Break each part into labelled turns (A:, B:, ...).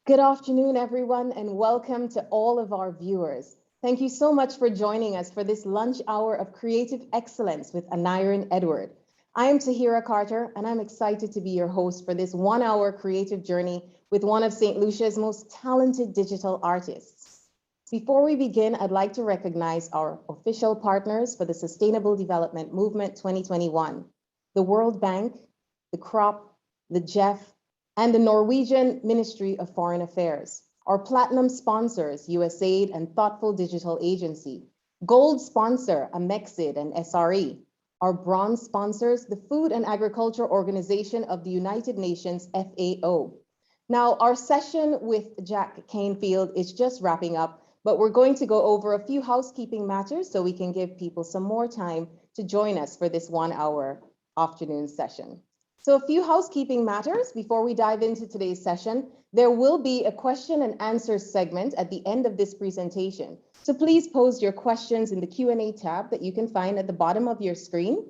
A: Good afternoon, everyone, and welcome to all of our viewers. Thank you so much for joining us for this lunch hour of creative excellence with Anirin Edward. I am Tahira Carter, and I'm excited to be your host for this 1 hour creative journey with one of St. Lucia's most talented digital artists. Before we begin, I'd like to recognize our official partners for the Sustainable Development Movement 2021, the World Bank, the CROP, the JEF, and the Norwegian Ministry of Foreign Affairs. Our platinum sponsors, USAID and Thoughtful Digital Agency. Gold sponsor, Amexid and SRE. Our bronze sponsors, the Food and Agriculture Organization of the United Nations, FAO. Now, our session with Jack Canefield is just wrapping up, but we're going to go over a few housekeeping matters so we can give people some more time to join us for this 1 hour afternoon session. So a few housekeeping matters before we dive into today's session. There will be a question and answer segment at the end of this presentation. So please post your questions in the Q&A tab that you can find at the bottom of your screen.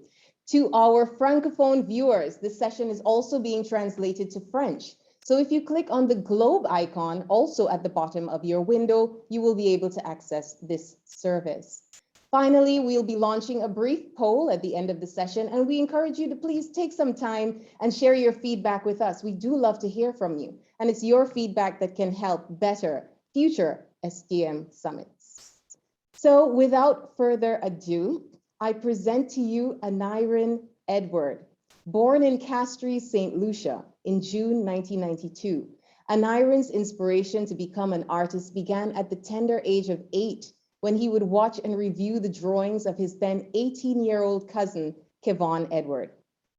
A: To our Francophone viewers, this session is also being translated to French. So if you click on the globe icon also at the bottom of your window, you will be able to access this service. Finally, we'll be launching a brief poll at the end of the session, and we encourage you to please take some time and share your feedback with us. We do love to hear from you, and it's your feedback that can help better future SDM summits. So without further ado, I present to you Anirin Edward, born in Castries, St. Lucia in June 1992. Anirin's inspiration to become an artist began at the tender age of 8, when he would watch and review the drawings of his then 18-year-old cousin, Kevon Edward.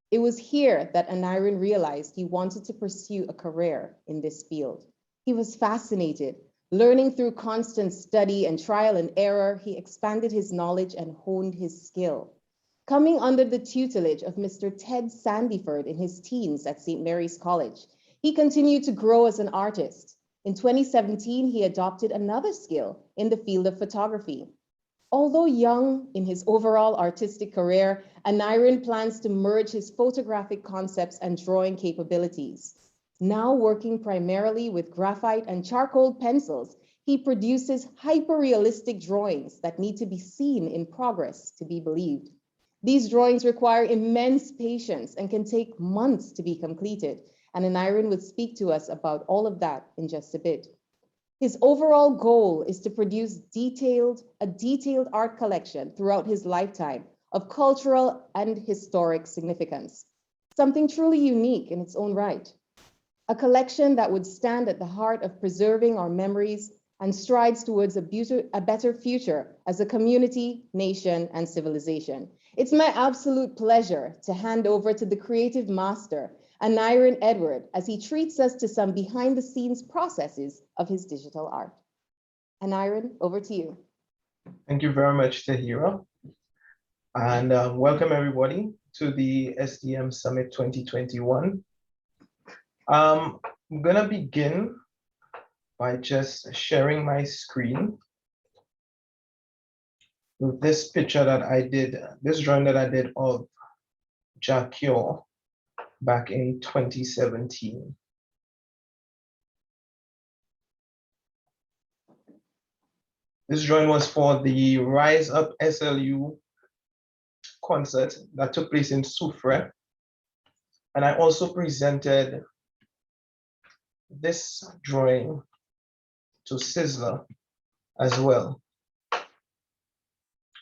A: It was here that Anirin realized he wanted to pursue a career in this field. He was fascinated. Learning through constant study and trial and error, he expanded his knowledge and honed his skill. Coming under the tutelage of Mr. Ted Sandyford in his teens at St. Mary's College, he continued to grow as an artist. In 2017, he adopted another skill in the field of photography. Although young in his overall artistic career, Anirin plans to merge his photographic concepts and drawing capabilities. Now working primarily with graphite and charcoal pencils, he produces hyper-realistic drawings that need to be seen in progress to be believed. These drawings require immense patience and can take months to be completed, and Anirin would speak to us about all of that in just a bit. His overall goal is to produce a detailed art collection throughout his lifetime of cultural and historic significance, something truly unique in its own right. A collection that would stand at the heart of preserving our memories and strides towards a better future as a community, nation, and civilization. It's my absolute pleasure to hand over to the creative master, Anirin Edward, as he treats us to some behind-the-scenes processes of his digital art. Anirin, over to you.
B: Thank you very much, Tahira. And welcome everybody to the SDM Summit 2021. I'm gonna begin by just sharing my screen with this picture that I did, this drawing that I did of Jacques back in 2017. This drawing was for the Rise Up SLU concert that took place in Soufrière. And I also presented this drawing to Sizzler as well.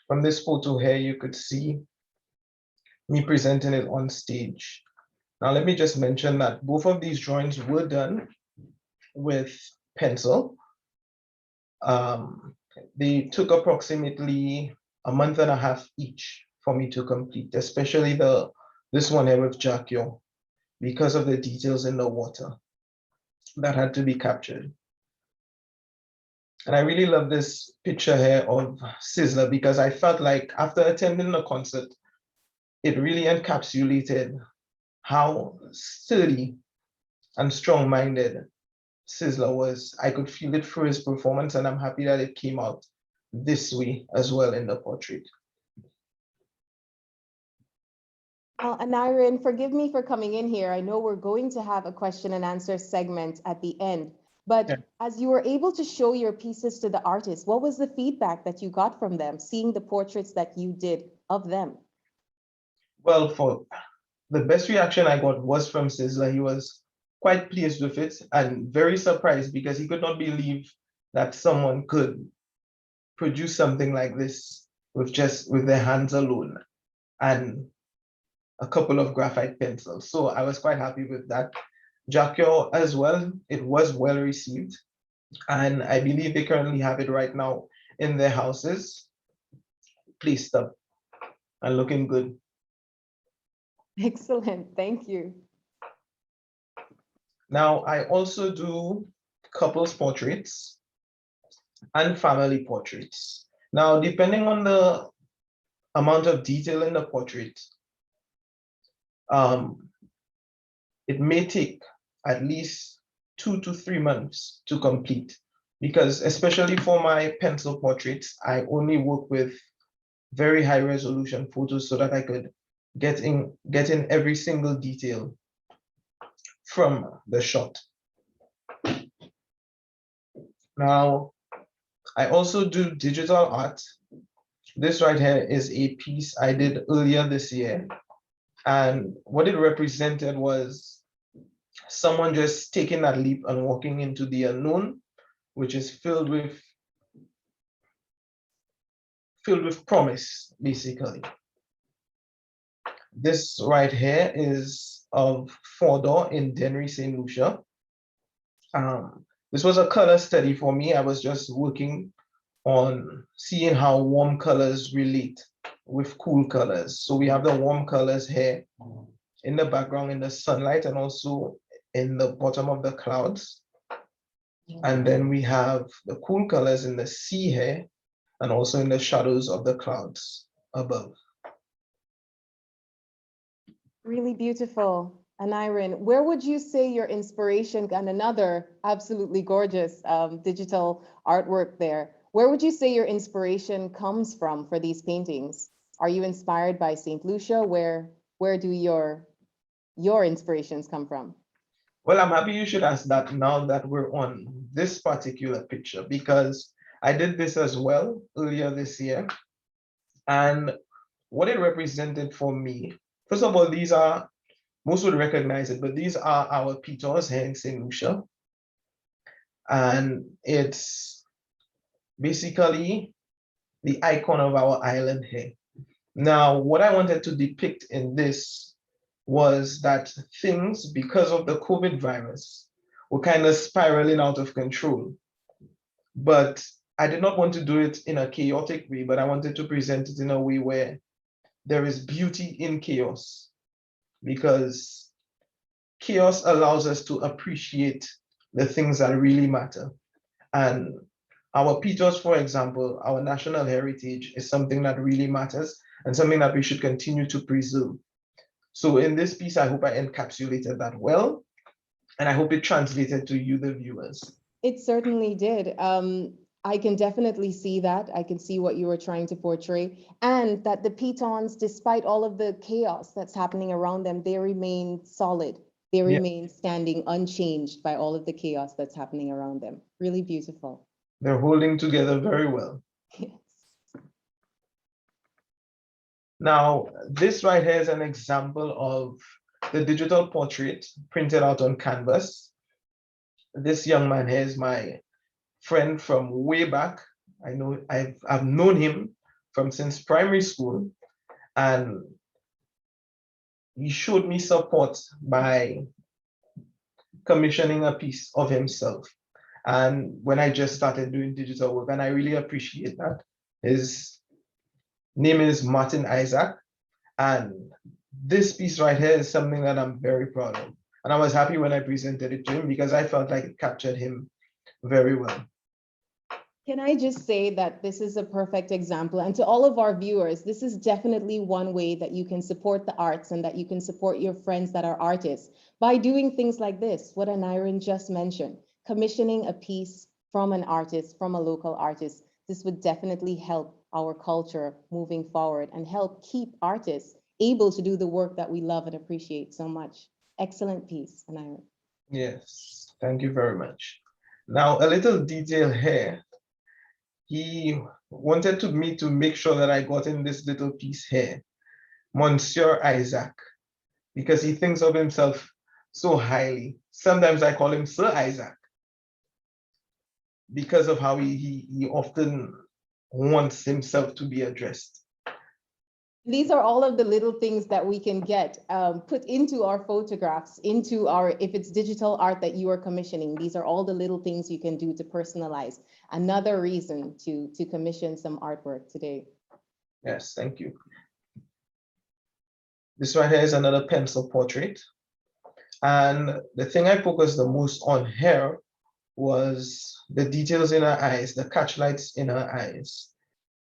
B: From this photo here, you could see me presenting it on stage. Now, let me just mention that both of these drawings were done with pencil. They took approximately a month and a half each for me to complete, especially this one here with Jacques, because of the details in the water that had to be captured. And I really love this picture here of Sizzler because I felt like after attending the concert, it really encapsulated how sturdy and strong-minded Sizzler was. I could feel it through his performance, and I'm happy that it came out this way as well in the portrait.
A: Anirin, forgive me for coming in here. I know we're going to have a question and answer segment at the end, But
B: Yeah.
A: as you were able to show your pieces to the artists, what was the feedback that you got from them, seeing the portraits that you did of them?
B: Well, for the best reaction I got was from Sizzler. He was quite pleased with it and very surprised because he could not believe that someone could produce something like this with their hands alone and a couple of graphite pencils. So I was quite happy with that. Jacquio as well, it was well received. And I believe they currently have it right now in their houses, placed up and looking good.
A: Excellent, thank you.
B: Now, I also do couples portraits and family portraits. Now, depending on the amount of detail in the portrait, it may take at least 2 to 3 months to complete, because especially for my pencil portraits, I only work with very high resolution photos so that I could get in every single detail from the shot. Now, I also do digital art. This right here is a piece I did earlier this year. And what it represented was someone just taking that leap and walking into the unknown, which is filled with promise, basically. This right here is of Fordor in Dennery, St. Lucia. This was a color study for me. I was just working on seeing how warm colors relate with cool colors. So we have the warm colors here in the background in the sunlight and also in the bottom of the clouds. And then we have the cool colors in the sea here and also in the shadows of the clouds above.
A: Really beautiful. And Irene, where would you say your inspiration, and another absolutely gorgeous digital artwork there, where would you say your inspiration comes from for these paintings? Are you inspired by St. Lucia? Where do your inspirations come from?
B: Well, I'm happy you should ask that now that we're on this particular picture, because I did this as well earlier this year. And what it represented for me, first of all, these are, most would recognize it, but these are our pitons here in St. Lucia. And it's basically the icon of our island here. Now, what I wanted to depict in this was that things, because of the COVID virus, were kind of spiraling out of control. But I did not want to do it in a chaotic way, but I wanted to present it in a way where there is beauty in chaos, because chaos allows us to appreciate the things that really matter. And our pitons, for example, our national heritage is something that really matters and something that we should continue to preserve. So in this piece, I hope I encapsulated that well, and I hope it translated to you, the viewers.
A: It certainly did. I can definitely see that. I can see what you were trying to portray, and that the pitons, despite all of the chaos that's happening around them, they remain solid. They remain standing unchanged by all of the chaos that's happening around them. Really beautiful.
B: They're holding together very well.
A: Yes.
B: Now, this right here is an example of the digital portrait printed out on canvas. This young man here is my friend from way back. I've known him from since primary school, and he showed me support by commissioning a piece of himself. And when I just started doing digital work, and I really appreciate that. His name is Martin Isaac, and this piece right here is something that I'm very proud of. And I was happy when I presented it to him because I felt like it captured him very well.
A: Can I just say that this is a perfect example, and to all of our viewers, this is definitely one way that you can support the arts and that you can support your friends that are artists by doing things like this, what Anirin just mentioned, commissioning a piece from an artist, from a local artist. This would definitely help our culture moving forward and help keep artists able to do the work that we love and appreciate so much. Excellent piece, Anirin.
B: Yes, thank you very much. Now, a little detail here. He wanted me to make sure that I got in this little piece here, Monsieur Isaac, because he thinks of himself so highly. Sometimes I call him Sir Isaac because of how he often wants himself to be addressed.
A: These are all of the little things that we can get put into our photographs, into our, if it's digital art that you are commissioning, these are all the little things you can do to personalize. Another reason to commission some artwork today.
B: Yes, thank you. This right here is another pencil portrait. And the thing I focused the most on here was the details in her eyes, the catch lights in her eyes.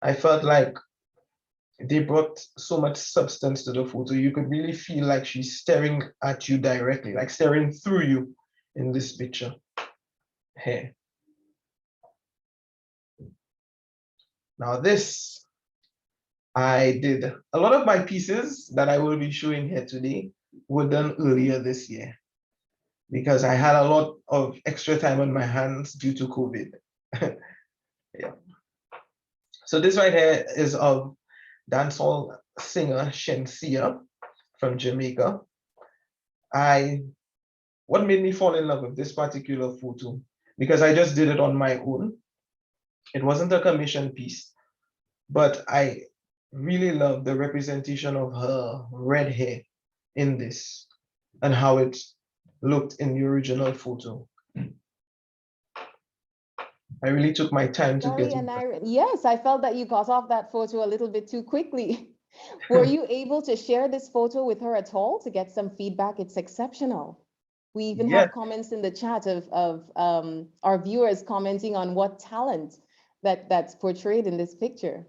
B: I felt like they brought so much substance to the photo. You could really feel like she's staring at you directly, like staring through you in this picture here. Now this, I did a lot of my pieces that I will be showing here today were done earlier this year because I had a lot of extra time on my hands due to COVID. Yeah. So this right here is of dancehall singer Shensia from Jamaica. What made me fall in love with this particular photo, because I just did it on my own. It wasn't a commission piece, but I really love the representation of her red hair in this and how it looked in the original photo. I really took my time to get it.
A: Yes, I felt that you got off that photo a little bit too quickly. Were you able to share this photo with her at all to get some feedback? It's exceptional. We even have comments in the chat of our viewers commenting on what talent that's portrayed in this picture.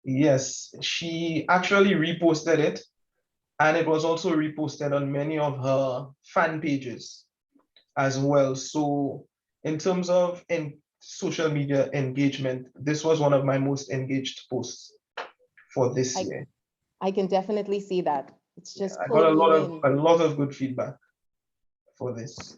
B: Yes, she actually reposted it, and it was also reposted on many of her fan pages as well. So in terms of social media engagement, this was one of my most engaged posts for this year.
A: I can definitely see that. It's just
B: I got a lot of good feedback for this.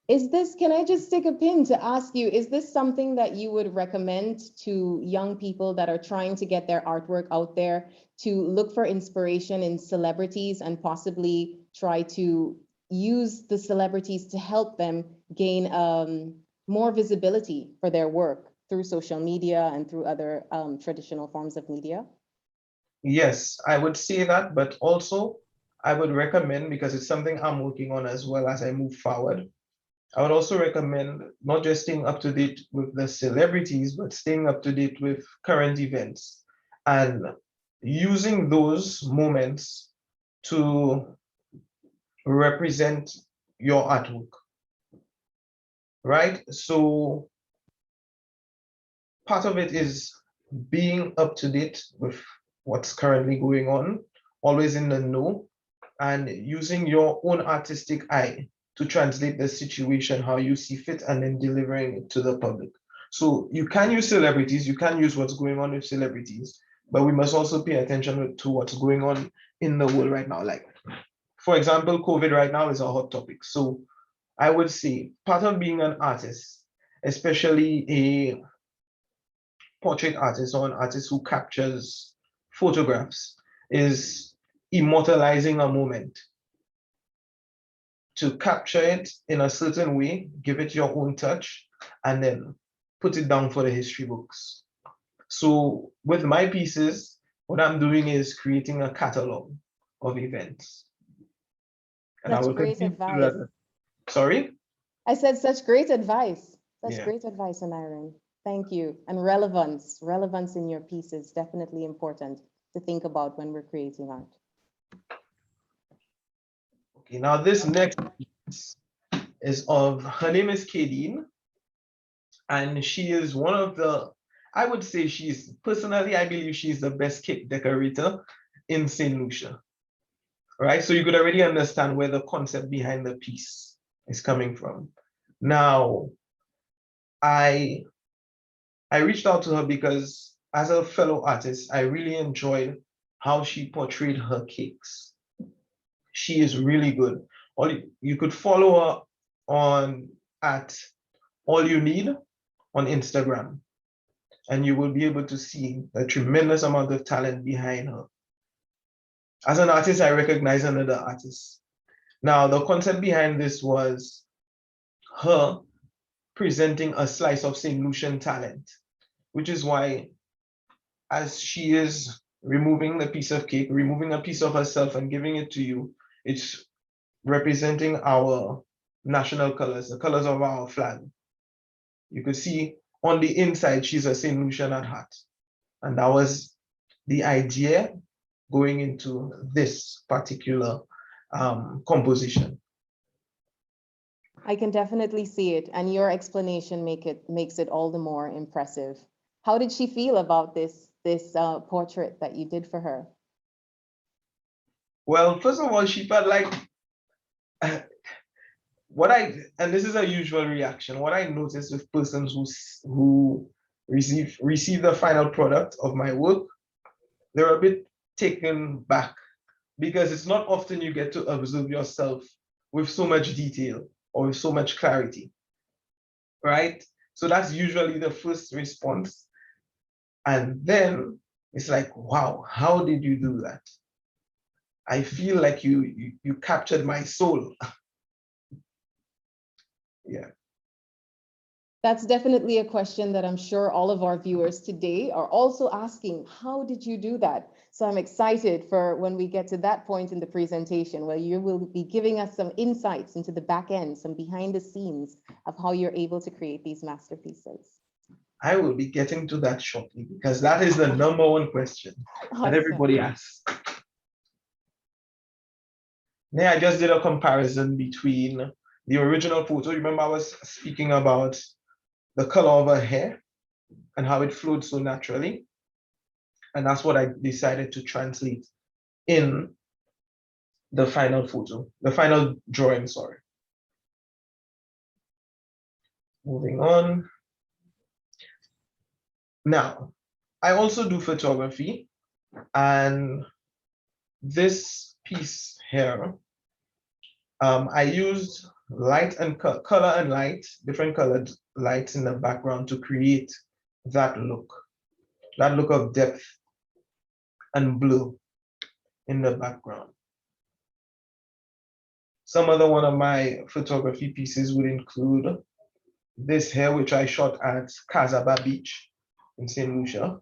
A: Is this, can I just stick a pin to ask you, is this something that you would recommend to young people that are trying to get their artwork out there, to look for inspiration in celebrities and possibly try to use the celebrities to help them gain more visibility for their work through social media and through other traditional forms of media?
B: Yes, I would say that, but also I would recommend, because it's something I'm working on as well as I move forward, I would also recommend not just staying up to date with the celebrities, but staying up to date with current events and using those moments to represent your artwork, right? So part of it is being up to date with what's currently going on, always in the know, and using your own artistic eye to translate the situation how you see fit and then delivering it to the public. So you can use celebrities, you can use what's going on with celebrities, but we must also pay attention to what's going on in the world right now. Like, for example, COVID right now is a hot topic. So I would say part of being an artist, especially a portrait artist or an artist who captures photographs, is immortalizing a moment. To capture it in a certain way, give it your own touch, and then put it down for the history books. So with my pieces, what I'm doing is creating a catalog of events. And I will
A: great
B: continue
A: advice.
B: Sorry?
A: I said such great advice. That's great advice, Anirin. Thank you. And relevance in your piece is definitely important to think about when we're creating art.
B: Okay, now this next piece is of, her name is Kadeen, and she is one of the, I would say she's, personally, I believe she's the best cake decorator in St. Lucia, right? So you could already understand where the concept behind the piece is coming from. Now, I reached out to her because as a fellow artist, I really enjoyed how she portrayed her cakes. She is really good. Or you could follow her on at all you need on Instagram, and you will be able to see the tremendous amount of talent behind her. As an artist, I recognize another artist. Now, the concept behind this was her presenting a slice of St. Lucian talent, which is why, as she is removing the piece of cake, removing a piece of herself and giving it to you, it's representing our national colors, the colors of our flag. You could see on the inside, she's a St. Lucian at heart. And that was the idea going into this particular composition.
A: I can definitely see it, and your explanation makes it all the more impressive. How did she feel about this portrait that you did for her?
B: Well, first of all, she felt like and this is a usual reaction, what I noticed with persons who receive the final product of my work, they're a bit taken back, because it's not often you get to observe yourself with so much detail or with so much clarity, right? So that's usually the first response. And then it's like, wow, how did you do that? I feel like you captured my soul. Yeah.
A: That's definitely a question that I'm sure all of our viewers today are also asking. How did you do that? So I'm excited for when we get to that point in the presentation where you will be giving us some insights into the back end, some behind the scenes of how you're able to create these masterpieces.
B: I will be getting to that shortly, because that is the number one question that everybody asks. Yeah, I just did a comparison between the original photo. Remember, I was speaking about the color of her hair and how it flowed so naturally. And that's what I decided to translate in the final photo, the final drawing, sorry. Moving on. Now, I also do photography, and this piece here, I used light and color and light, different colored lights in the background to create that look of depth and blue in the background. Some other one of my photography pieces would include this here, which I shot at Casaba Beach in St. Lucia.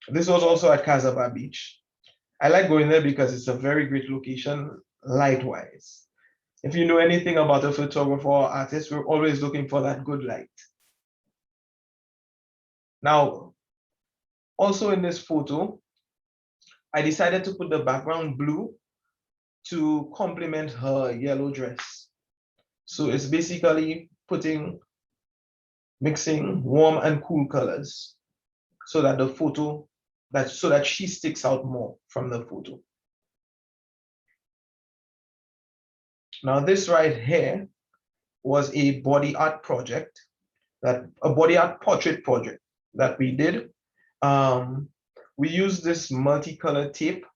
B: This was also at Casaba Beach. I like going there because it's a very great location light-wise. If you know anything about a photographer or artist, we're always looking for that good light. Now, also in this photo, I decided to put the background blue to complement her yellow dress. So it's basically mixing warm and cool colors so that so that she sticks out more from the photo. Now this right here was a body art project, a body art portrait project that we did. We used this multicolored tape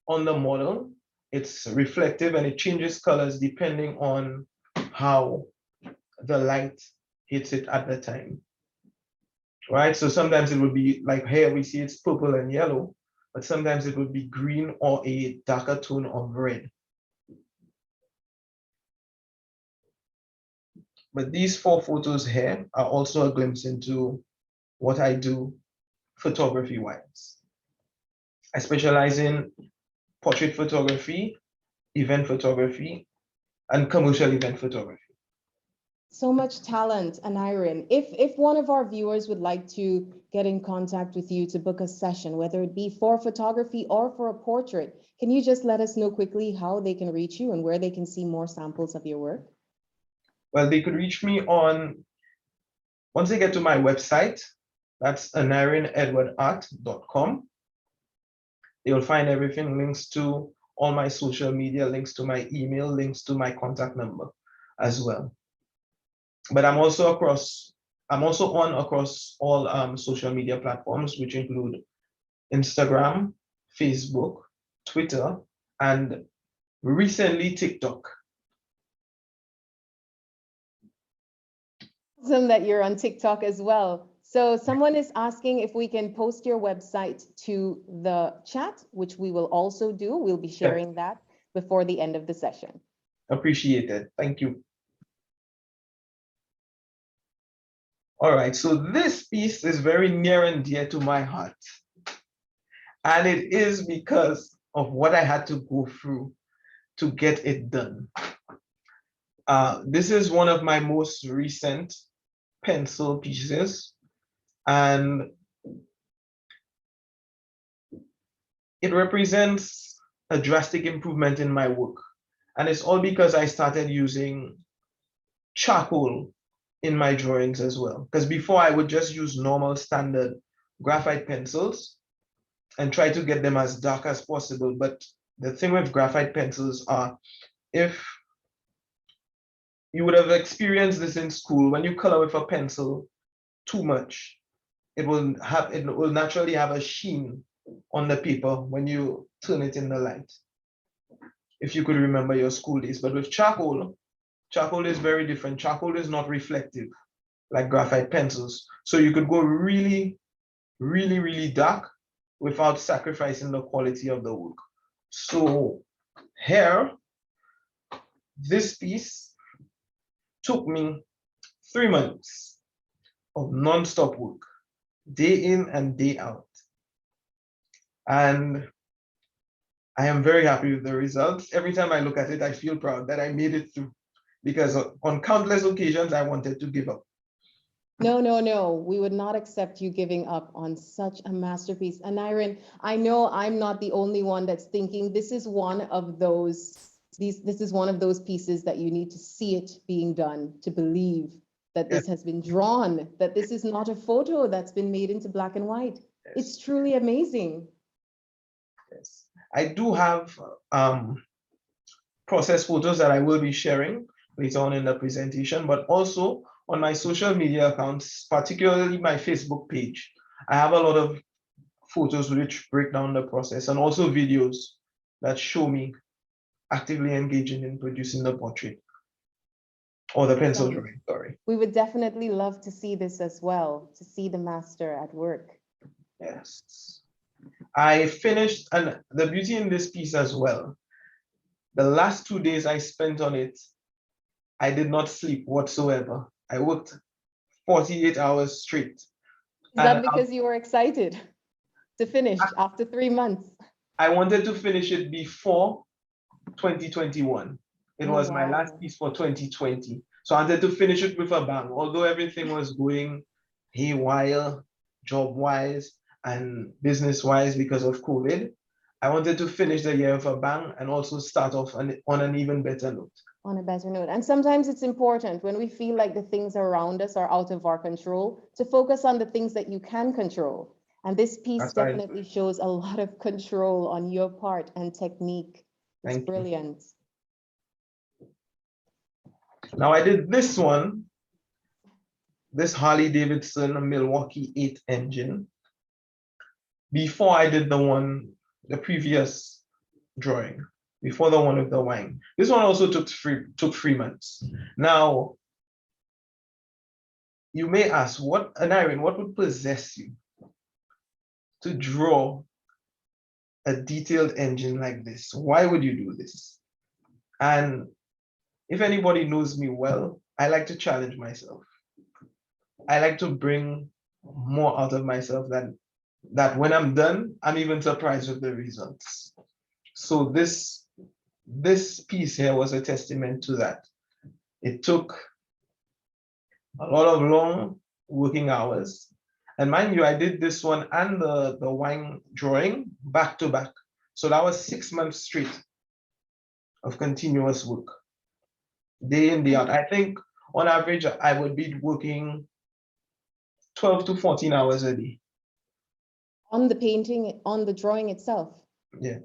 B: on the model. It's reflective and it changes colors depending on how the light hits it at the time. Right? So sometimes it would be like here we see it's purple and yellow, but sometimes it would be green or a darker tone of red. But these 4 photos here are also a glimpse into what I do photography-wise. I specialize in portrait photography, event photography, and commercial event photography.
A: So much talent, Anirin. If one of our viewers would like to get in contact with you to book a session, whether it be for photography or for a portrait, can you just let us know quickly how they can reach you and where they can see more samples of your work?
B: Well, they could reach me once they get to my website, that's anirinedwardart.com. They will find everything, links to all my social media, links to my email, links to my contact number as well. But I'm also on across all social media platforms, which include Instagram, Facebook, Twitter, and recently TikTok.
A: awesome that you're on TikTok as well. So someone is asking if we can post your website to the chat, which we will also do. We'll be sharing that before the end of the session.
B: Appreciate it. Thank you. All right, so this piece is very near and dear to my heart. And it is because of what I had to go through to get it done. This is one of my most recent pencil pieces, and it represents a drastic improvement in my work. And it's all because I started using charcoal in my drawings as well. Because before I would just use normal standard graphite pencils and try to get them as dark as possible. But the thing with graphite pencils are, if you would have experienced this in school, when you color with a pencil too much, it will naturally have a sheen on the paper when you turn it in the light, if you could remember your school days. But with charcoal, charcoal is very different. Charcoal is not reflective like graphite pencils. So you could go really, really, really dark without sacrificing the quality of the work. So here, this piece took me 3 months of non-stop work, day in and day out. And I am very happy with the results. Every time I look at it, I feel proud that I made it through, because on countless occasions, I wanted to give up.
A: No, no, no. We would not accept you giving up on such a masterpiece. And Iron, I know I'm not the only one that's thinking this is one of those this is one of those pieces that you need to see it being done to believe that this has been drawn, that this is not a photo that's been made into black and white. Yes. It's truly amazing.
B: Yes. I do have process photos that I will be sharing later on in the presentation, but also on my social media accounts, particularly my Facebook page, I have a lot of photos which break down the process, and also videos that show me actively engaging in producing the portrait or the pencil drawing, sorry.
A: We would definitely love to see this as well, to see the master at work.
B: Yes. I finished, and the beauty in this piece as well, the last 2 days I spent on it, I did not sleep whatsoever. I worked 48 hours straight.
A: Is that because you were excited to finish after 3 months?
B: I wanted to finish it before 2021. It was my last piece for 2020. So I wanted to finish it with a bang. Although everything was going haywire, job-wise and business-wise because of COVID, I wanted to finish the year with a bang and also start off on an even better note.
A: On a better note. And sometimes it's important when we feel like the things around us are out of our control to focus on the things that you can control. And this piece definitely shows a lot of control on your part and technique. It's brilliant.
B: Now I did this one, this Harley Davidson Milwaukee 8 engine, before I did the previous drawing, before the one with the wine. This one also took 3 months. Now, you may ask, Anirin, what would possess you to draw a detailed engine like this? Why would you do this? And if anybody knows me well, I like to challenge myself. I like to bring more out of myself than that. When I'm done, I'm even surprised with the results. So this piece here was a testament to that. It took a lot of long working hours. And mind you, I did this one and the wine drawing back to back. So that was 6 months straight of continuous work, day in, day out. I think on average, I would be working 12 to 14 hours a day.
A: On the painting, on the drawing itself?
B: Yeah.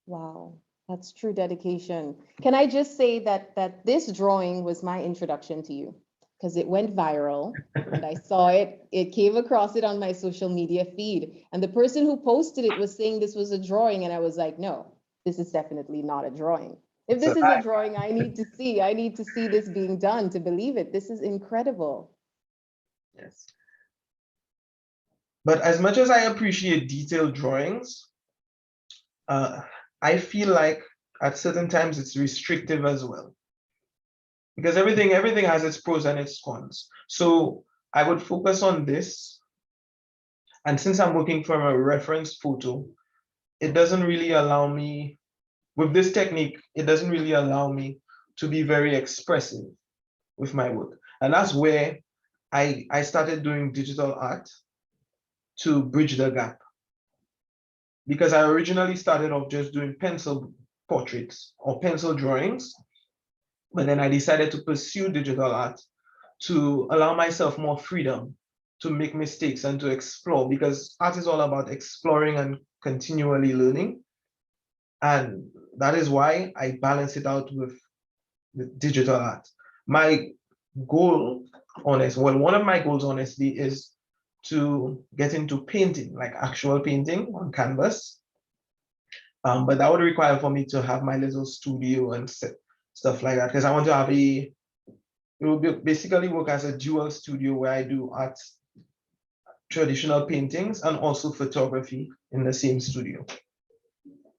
A: Wow, that's true dedication. Can I just say that this drawing was my introduction to you, because it went viral and I saw it. It came across it on my social media feed. And the person who posted it was saying this was a drawing. And I was like, no, this is definitely not a drawing. If this is a drawing, I need to see this being done to believe it. This is incredible.
B: Yes. But as much as I appreciate detailed drawings, I feel like at certain times it's restrictive as well. Because everything has its pros and its cons. So I would focus on this. And since I'm working from a reference photo, it doesn't really allow me, with this technique, it doesn't really allow me to be very expressive with my work. And that's where I started doing digital art to bridge the gap. Because I originally started off just doing pencil portraits or pencil drawings, but then I decided to pursue digital art to allow myself more freedom to make mistakes and to explore, because art is all about exploring and continually learning. And that is why I balance it out with digital art. My goal, one of my goals, honestly, is to get into painting, like actual painting on canvas. But that would require for me to have my little studio and stuff like that, because I want to have it will basically work as a dual studio where I do art, traditional paintings, and also photography in the same studio.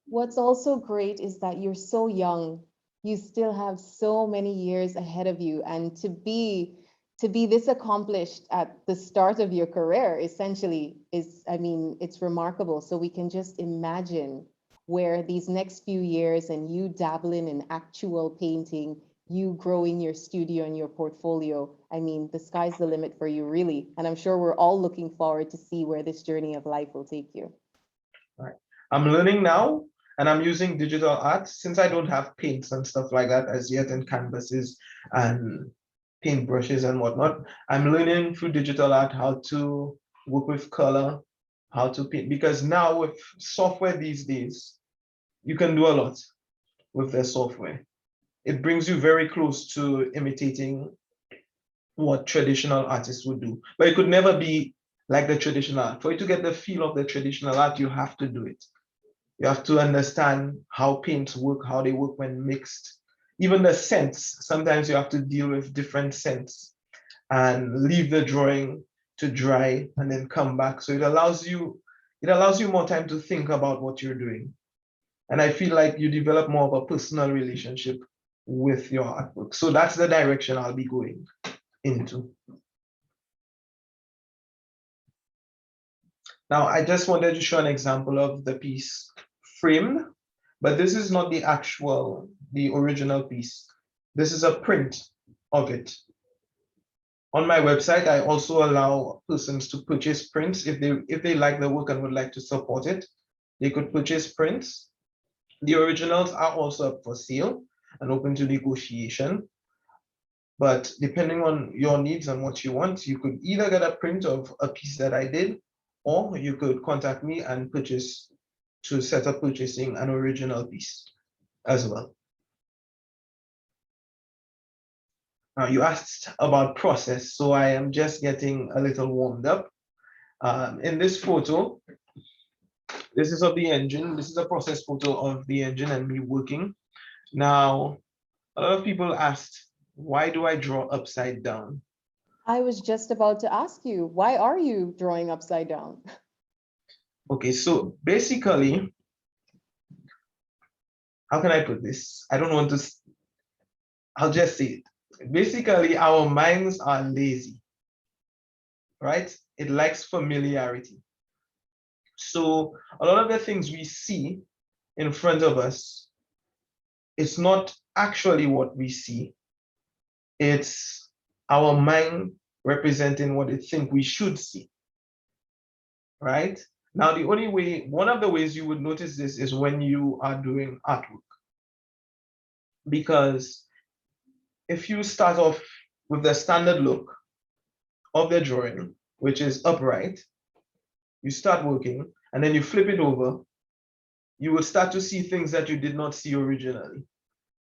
A: What's also great is that you're so young. You still have so many years ahead of you, and to be this accomplished at the start of your career essentially is, I mean, it's remarkable. So we can just imagine where these next few years and you dabbling in actual painting, you growing your studio and your portfolio. I mean, the sky's the limit for you, really. And I'm sure we're all looking forward to see where this journey of life will take you.
B: Right. I'm learning now, and I'm using digital art since I don't have paints and stuff like that as yet, and canvases and paint brushes and whatnot. I'm learning through digital art how to work with color, how to paint, because now with software these days, you can do a lot with the software. It brings you very close to imitating what traditional artists would do, but it could never be like the traditional art. For you to get the feel of the traditional art, you have to do it. You have to understand how paints work, how they work when mixed. Even the scents, sometimes you have to deal with different scents and leave the drawing to dry and then come back. So it allows you more time to think about what you're doing. And I feel like you develop more of a personal relationship with your artwork. So that's the direction I'll be going into. Now, I just wanted to show an example of the piece framed, but this is not the original piece. This is a print of it. On my website, I also allow persons to purchase prints if they like the work and would like to support it. They could purchase prints. The originals are also up for sale and open to negotiation. But depending on your needs and what you want, you could either get a print of a piece that I did, or you could contact me and set up purchasing an original piece as well. Now, you asked about process, so I am just getting a little warmed up. In this photo, this is of the engine. This is a process photo of the engine and me working. Now, a lot of people asked, why do I draw upside down?
A: I was just about to ask you, why are you drawing upside down?
B: Okay, so basically, how can I put this? I don't want to, I'll just say it. Basically, our minds are lazy, right? It likes familiarity. So a lot of the things we see in front of us, it's not actually what we see. It's our mind representing what it thinks we should see, right? Now, one of the ways you would notice this is when you are doing artwork. Because if you start off with the standard look of the drawing, which is upright, you start working, and then you flip it over, you will start to see things that you did not see originally,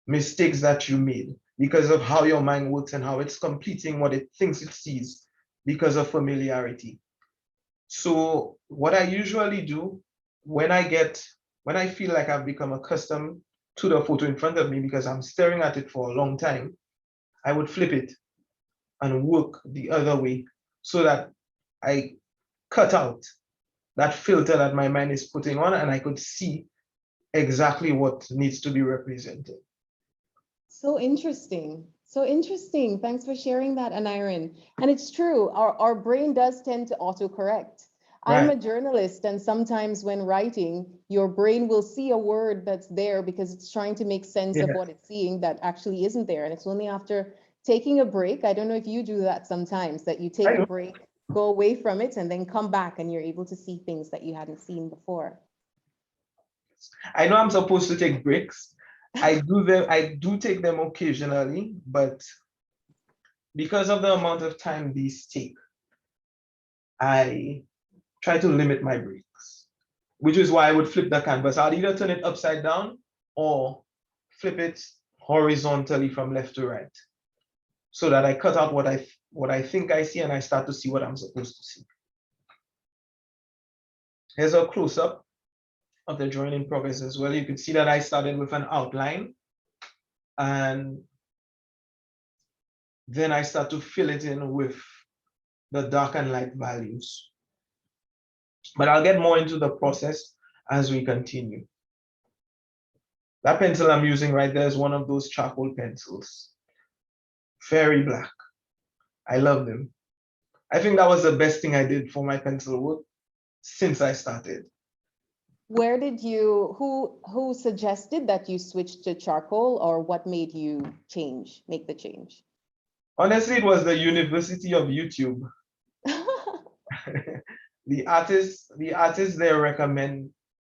B: mistakes that you made because of how your mind works and how it's completing what it thinks it sees because of familiarity. So what I usually do when I feel like I've become accustomed to the photo in front of me because I'm staring at it for a long time, I would flip it and work the other way so that I cut out that filter that my mind is putting on, and I could see exactly what needs to be represented.
A: So interesting. So interesting. Thanks for sharing that, Anirin. And it's true, our brain does tend to autocorrect. I'm a
B: Right.
A: journalist, and sometimes when writing, your brain will see a word that's there because it's trying to make sense of
B: Yeah.
A: what it's seeing that actually isn't there. And it's only after taking a break, I don't know if you do that sometimes, that you
B: I
A: take a
B: know.
A: break, go away from it, and then come back and you're able to see things that you hadn't seen before.
B: I know I'm supposed to take breaks. I do take them occasionally, but because of the amount of time these take, I try to limit my breaks, which is why I would flip the canvas. I'll either turn it upside down or flip it horizontally from left to right, so that I cut out what I think I see and I start to see what I'm supposed to see. Here's a close-up of the drawing in progress as well. You can see that I started with an outline, and then I start to fill it in with the dark and light values. But I'll get more into the process as we continue. That pencil I'm using right there is one of those charcoal pencils. Very black. I love them. I think that was the best thing I did for my pencil work since I started.
A: Where did you, who suggested that you switch to charcoal, or what made you make the change?
B: Honestly, it was the University of YouTube. The artists there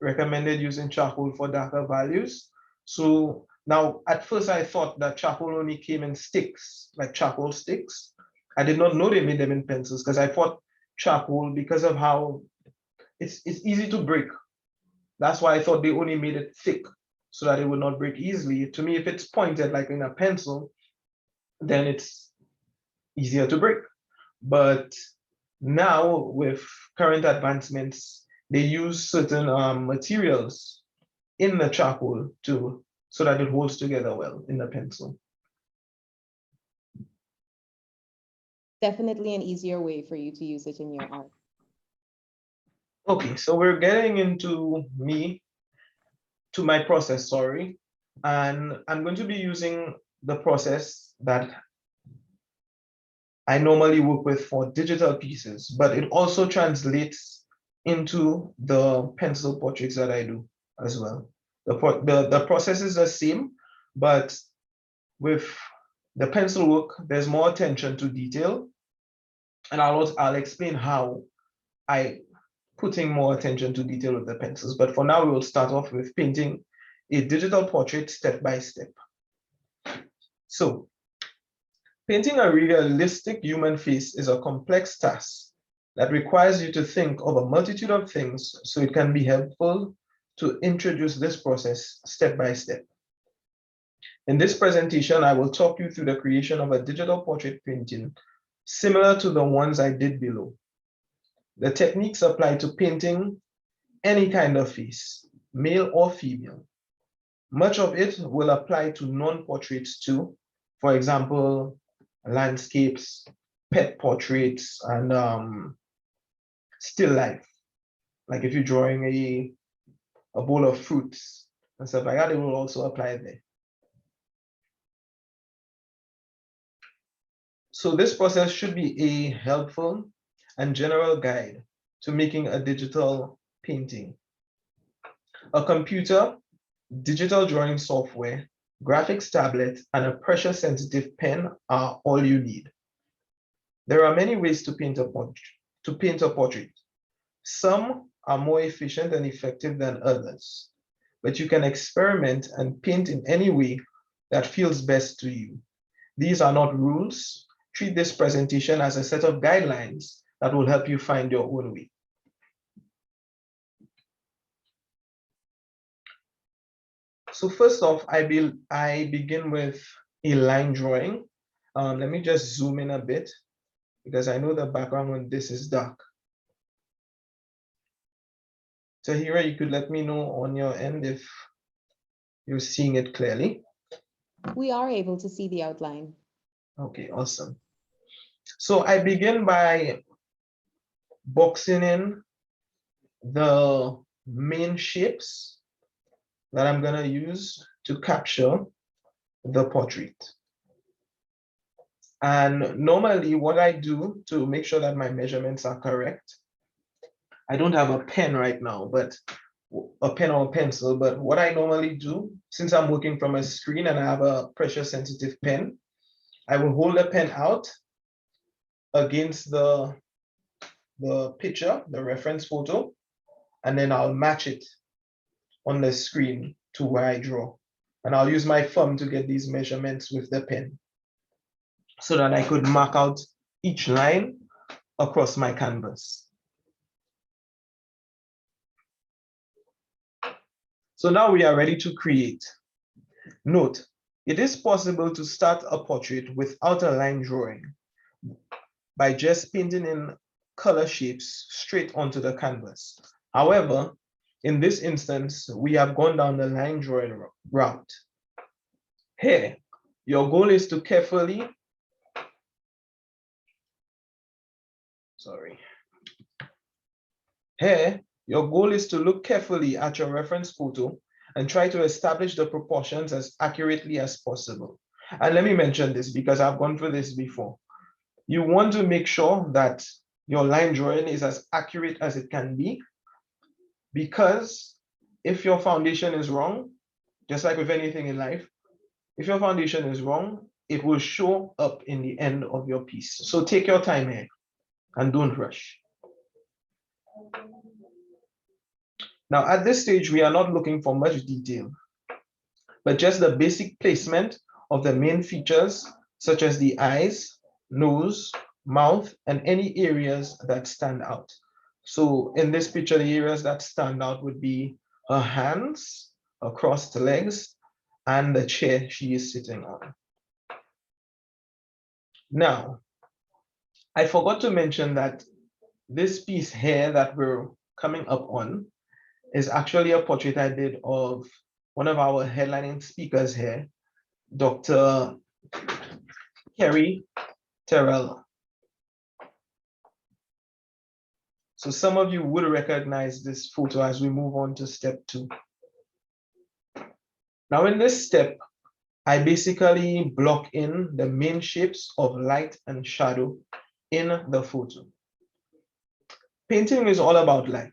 B: recommended using charcoal for darker values. So now at first I thought that charcoal only came in sticks, like charcoal sticks. I did not know they made them in pencils because I thought charcoal, because of how it's easy to break. That's why I thought they only made it thick so that it would not break easily. To me, if it's pointed like in a pencil, then it's easier to break. But now with current advancements, they use certain materials in the charcoal so that it holds together well in the pencil.
A: Definitely an easier way for you to use it in your art.
B: Okay, so we're getting into my process, sorry. And I'm going to be using the process that I normally work with for digital pieces, but it also translates into the pencil portraits that I do as well. The process is the same, but with the pencil work, there's more attention to detail. And I'll explain how I putting more attention to detail with the pencils. But for now, we will start off with painting a digital portrait step by step. So painting a realistic human face is a complex task that requires you to think of a multitude of things, so it can be helpful to introduce this process step by step. In this presentation, I will talk you through the creation of a digital portrait painting similar to the ones I did below. The techniques apply to painting any kind of face, male or female. Much of it will apply to non-portraits too. For example, landscapes, pet portraits, and still life. Like if you're drawing a bowl of fruits and stuff like that, it will also apply there. So this process should be a helpful and general guide to making a digital painting. A computer, digital drawing software, graphics tablet, and a pressure-sensitive pen are all you need. There are many ways to paint a portrait. Some are more efficient and effective than others, but you can experiment and paint in any way that feels best to you. These are not rules. Treat this presentation as a set of guidelines that will help you find your own way. So first off, I begin with a line drawing. Let me just zoom in a bit because I know the background on this is dark. Tahira, you could let me know on your end if you're seeing it clearly.
A: We are able to see the outline.
B: Okay, awesome. So I begin by boxing in the main shapes that I'm gonna use to capture the portrait. And normally what I do to make sure that my measurements are correct, I don't have a pen right now, but a pen or a pencil, but what I normally do, since I'm working from a screen and I have a pressure sensitive pen, I will hold the pen out against the picture, the reference photo, and then I'll match it on the screen to where I draw. And I'll use my thumb to get these measurements with the pen so that I could mark out each line across my canvas. So now we are ready to create. Note, it is possible to start a portrait without a line drawing by just painting in color shapes straight onto the canvas. However, in this instance, we have gone down the line drawing route. Here, your goal is to carefully, Here, your goal is to look carefully at your reference photo and try to establish the proportions as accurately as possible. And let me mention this because I've gone through this before. You want to make sure that your line drawing is as accurate as it can be, because if your foundation is wrong, just like with anything in life, if your foundation is wrong, it will show up in the end of your piece. So take your time here and don't rush. Now, at this stage, we are not looking for much detail, but just the basic placement of the main features, such as the eyes, nose, mouth, and any areas that stand out. So in this picture, the areas that stand out would be her hands, her crossed legs, and the chair she is sitting on. Now, I forgot to mention that this piece here that we're coming up on is actually a portrait I did of one of our headlining speakers here, Dr. Kerry Terrell. So some of you would recognize this photo as we move on to step 2. Now in this step, I basically block in the main shapes of light and shadow in the photo. Painting is all about light.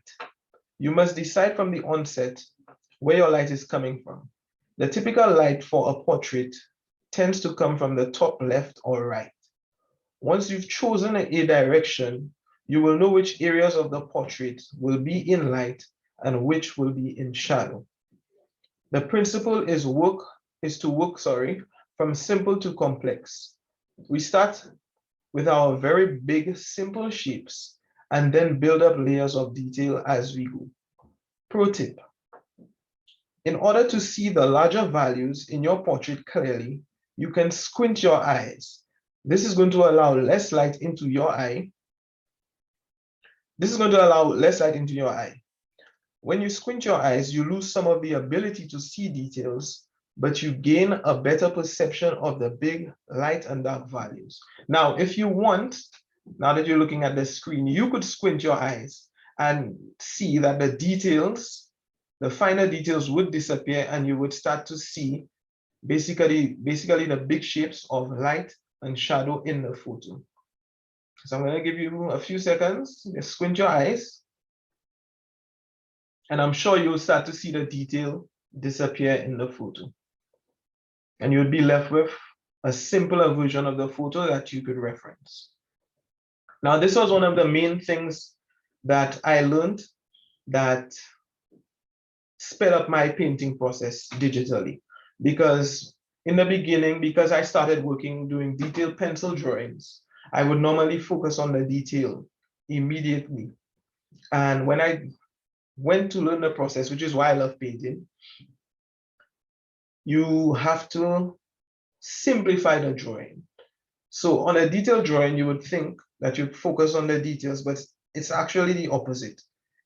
B: You must decide from the onset where your light is coming from. The typical light for a portrait tends to come from the top left or right. Once you've chosen a direction, you will know which areas of the portrait will be in light and which will be in shadow. The principle is to work from simple to complex. We start with our very big, simple shapes and then build up layers of detail as we go. Pro tip: in order to see the larger values in your portrait clearly, you can squint your eyes. This is going to allow less light into your eye. When you squint your eyes, you lose some of the ability to see details, but you gain a better perception of the big light and dark values. Now, if you want, now that you're looking at the screen, you could squint your eyes and see that the details, the finer details would disappear, and you would start to see basically the big shapes of light and shadow in the photo. So I'm going to give you a few seconds. Just squint your eyes, and I'm sure you'll start to see the detail disappear in the photo. And you'll be left with a simpler version of the photo that you could reference. Now, this was one of the main things that I learned that sped up my painting process digitally. Because in the beginning, because I started doing detailed pencil drawings, I would normally focus on the detail immediately. And when I went to learn the process, which is why I love painting, you have to simplify the drawing. So on a detailed drawing, you would think that you focus on the details, but it's actually the opposite.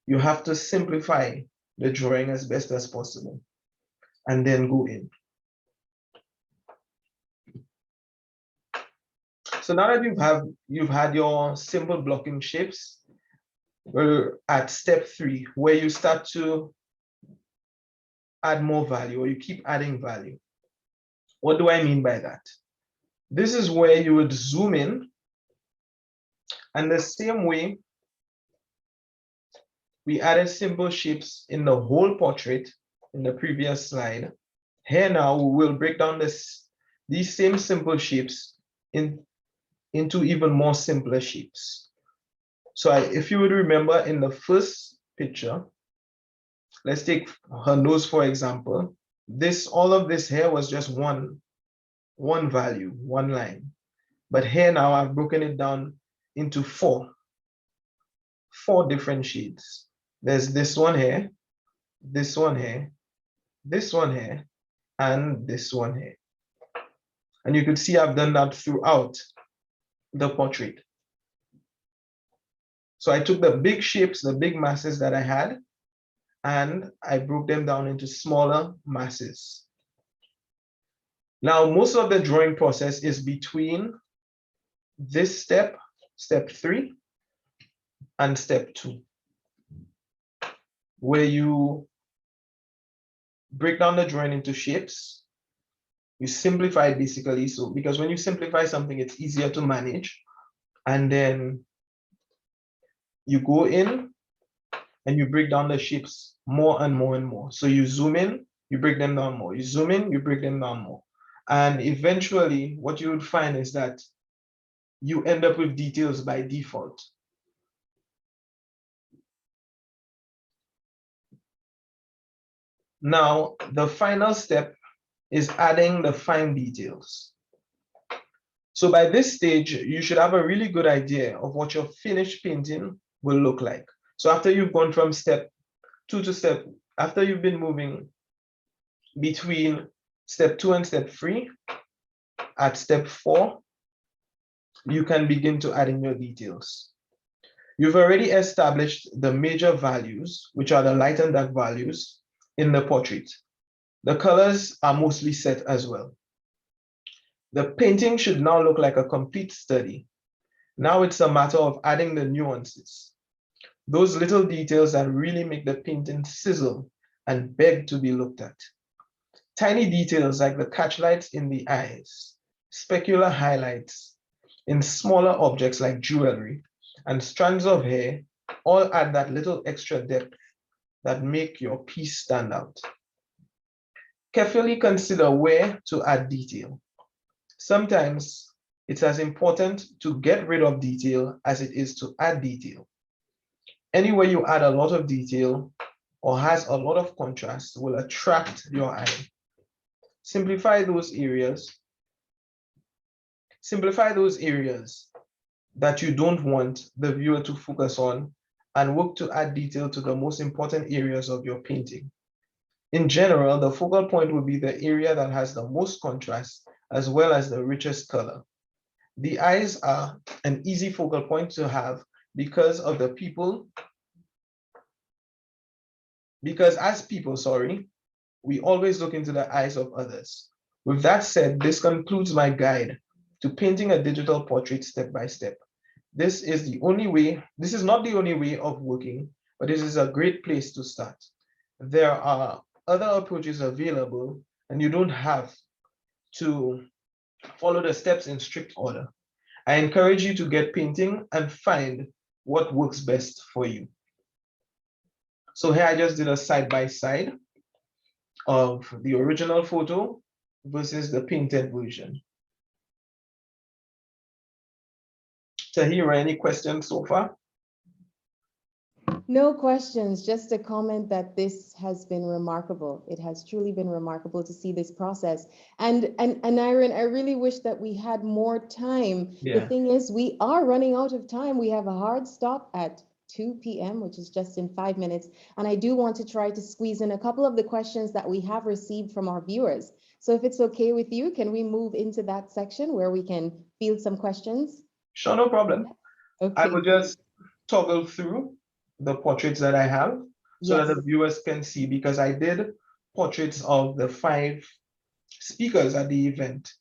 B: You have to simplify the drawing as best as possible and then go in. So now that you've had your simple blocking shapes, we're at step 3, where you start to add more value, or you keep adding value. What do I mean by that? This is where you would zoom in, and the same way we added simple shapes in the whole portrait in the previous slide, here now we will break down these same simple shapes into even more simpler shapes. So if you would remember in the first picture, let's take her nose for example. All of this here was just one value, one line. But here now I've broken it down into four different shades. There's this one here, this one here, this one here, and this one here. And you could see I've done that throughout the portrait. So I took the big shapes, the big masses that I had, and I broke them down into smaller masses. Now, most of the drawing process is between this step 3, and step 2, where you break down the drawing into shapes. You simplify it basically, so because when you simplify something, it's easier to manage. And then you go in and you break down the shapes more and more and more. So you zoom in, you break them down more. You zoom in, you break them down more. And eventually, what you would find is that you end up with details by default. Now, the final step is adding the fine details. So by this stage, you should have a really good idea of what your finished painting will look like. So after you've gone from step 2 to after you've been moving between step 2 and step 3, at step 4, you can begin to add in your details. You've already established the major values, which are the light and dark values in the portrait. The colors are mostly set as well. The painting should now look like a complete study. Now it's a matter of adding the nuances, those little details that really make the painting sizzle and beg to be looked at. Tiny details like the catchlights in the eyes, specular highlights in smaller objects like jewelry, and strands of hair all add that little extra depth that make your piece stand out. Carefully consider where to add detail. Sometimes it's as important to get rid of detail as it is to add detail. Anywhere you add a lot of detail or has a lot of contrast will attract your eye. Simplify those areas that you don't want the viewer to focus on, and work to add detail to the most important areas of your painting. In general, the focal point will be the area that has the most contrast as well as the richest color. The eyes are an easy focal point to have because as people, we always look into the eyes of others. With that said, this concludes my guide to painting a digital portrait step by step. This is not the only way of working, but this is a great place to start. There are other approaches available, and you don't have to follow the steps in strict order. I encourage you to get painting and find what works best for you. So here I just did a side-by-side of the original photo versus the painted version. Tahira, any questions so far?
A: No questions, just a comment that this has been remarkable. It has truly been remarkable to see this process. And Iron, I really wish that we had more time.
B: Yeah.
A: The thing is, we are running out of time. We have a hard stop at 2 p.m., which is just in 5 minutes. And I do want to try to squeeze in a couple of the questions that we have received from our viewers. So if it's okay with you, can we move into that section where we can field some questions?
B: Sure, no problem.
A: Okay.
B: I will just toggle through the portraits that I have so that the viewers can see, because I did portraits of the 5 speakers at the event.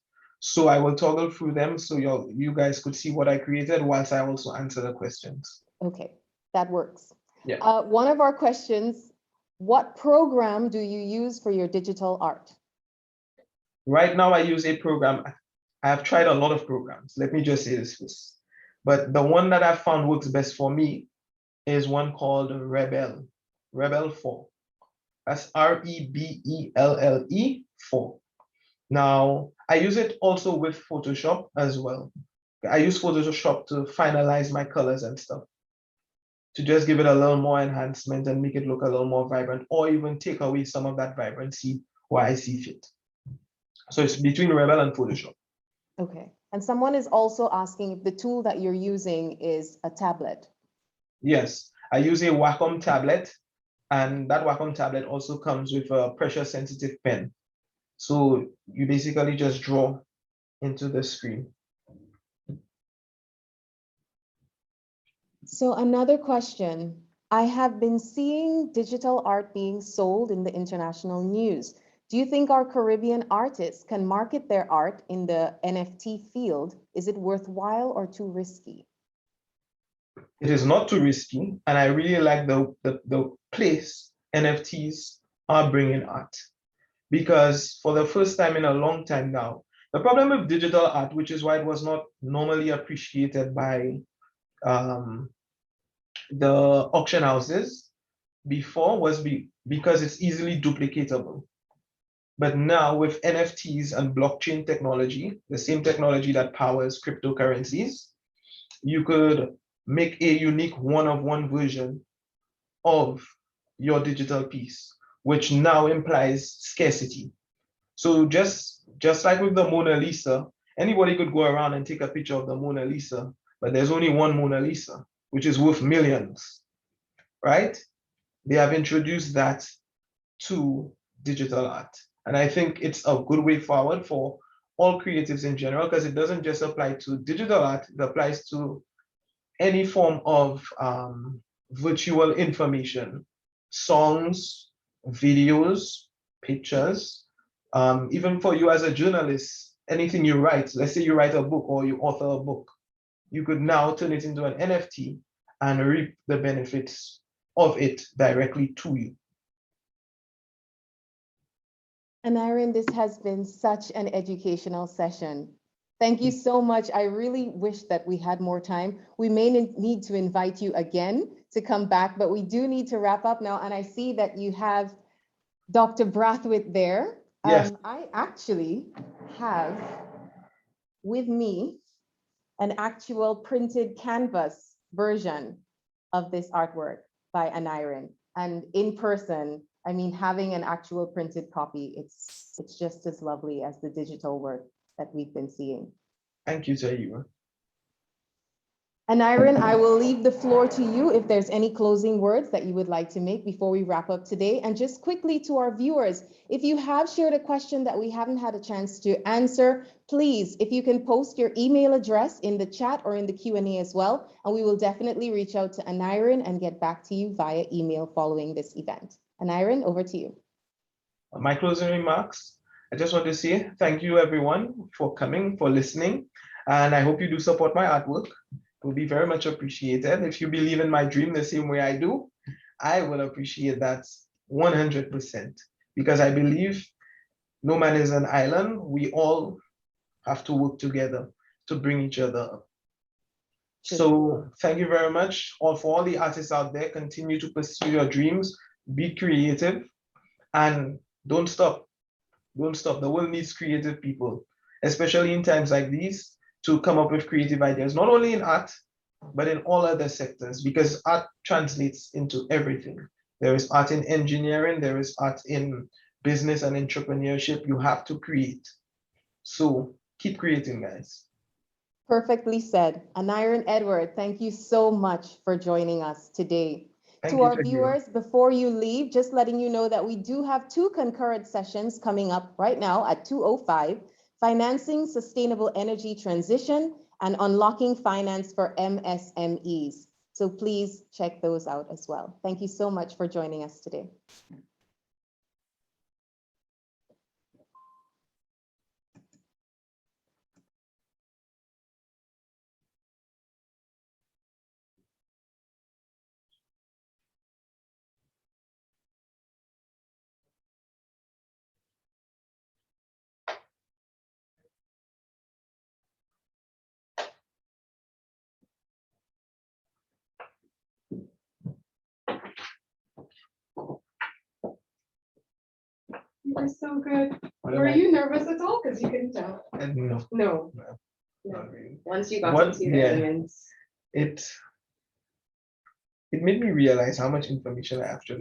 B: So I will toggle through them so you guys could see what I created whilst I also answer the questions.
A: Okay, that works.
B: Yeah.
A: One of our questions, what program do you use for your digital art?
B: Right now I use a program. I have tried a lot of programs. Let me just say this first. But the one that I found works best for me is one called Rebel 4. That's REBELLE 4. Now, I use it also with Photoshop as well. I use Photoshop to finalize my colors and stuff, to just give it a little more enhancement and make it look a little more vibrant, or even take away some of that vibrancy where I see fit. So it's between Rebel and Photoshop.
A: Okay, and someone is also asking if the tool that you're using is a tablet.
B: Yes, I use a Wacom tablet, and that Wacom tablet also comes with a pressure-sensitive pen. So you basically just draw into the screen.
A: So another question, I have been seeing digital art being sold in the international news. Do you think our Caribbean artists can market their art in the NFT field? Is it worthwhile or too risky?
B: It is not too risky, and I really like the place NFTs are bringing art. Because for the first time in a long time now, the problem with digital art, which is why it was not normally appreciated by the auction houses before, was because it's easily duplicatable. But now with NFTs and blockchain technology, the same technology that powers cryptocurrencies, you could make a unique one-of-one version of your digital piece, which now implies scarcity. So just like with the Mona Lisa, anybody could go around and take a picture of the Mona Lisa, but there's only one Mona Lisa, which is worth millions, right? They have introduced that to digital art. And I think it's a good way forward for all creatives in general, because it doesn't just apply to digital art, it applies to any form of virtual information, songs, videos, pictures, even for you as a journalist, anything you write, let's say you write a book or you author a book, you could now turn it into an NFT and reap the benefits of it directly to you.
A: And Aaron, this has been such an educational session. Thank you so much. I really wish that we had more time. We may need to invite you again to come back, but we do need to wrap up now. And I see that you have Dr. Brathwaite there.
B: Yes.
A: I actually have with me an actual printed canvas version of this artwork by Anirin. And in person, I mean, having an actual printed copy, it's just as lovely as the digital work that we've been seeing.
B: Thank you, Tahira.
A: Anirin, I will leave the floor to you if there's any closing words that you would like to make before we wrap up today. And just quickly to our viewers, if you have shared a question that we haven't had a chance to answer, please, if you can post your email address in the chat or in the Q&A as well, and we will definitely reach out to Anirin and get back to you via email following this event. Anirin, over to you.
B: My closing remarks, I just want to say thank you everyone for coming, for listening, and I hope you do support my artwork. It will be very much appreciated. If you believe in my dream the same way I do, I will appreciate that 100%, because I believe no man is an island. We all have to work together to bring each other up. So thank you very much for all the artists out there. Continue to pursue your dreams, be creative, and don't stop. Don't stop. The world needs creative people, especially in times like these, to come up with creative ideas, not only in art, but in all other sectors, because art translates into everything. There is art in engineering, there is art in business and entrepreneurship. You have to create. So keep creating, guys.
A: Perfectly said. Anirin Edward, thank you so much for joining us today.
B: Thank
A: To
B: you,
A: our
B: Tahira.
A: viewers, before you leave, just letting you know that we do have 2 concurrent sessions coming up right now at 2:05, Financing Sustainable Energy Transition and Unlocking Finance for MSMEs. So please check those out as well. Thank you so much for joining us today.
C: was so good.
B: What am
C: Were
B: I-
C: you nervous at all? Because you couldn't tell.
B: No,
C: No.
B: not really.
C: Once you got
B: What-
C: into the
B: yeah.
C: elements.
B: It made me realize how much information I actually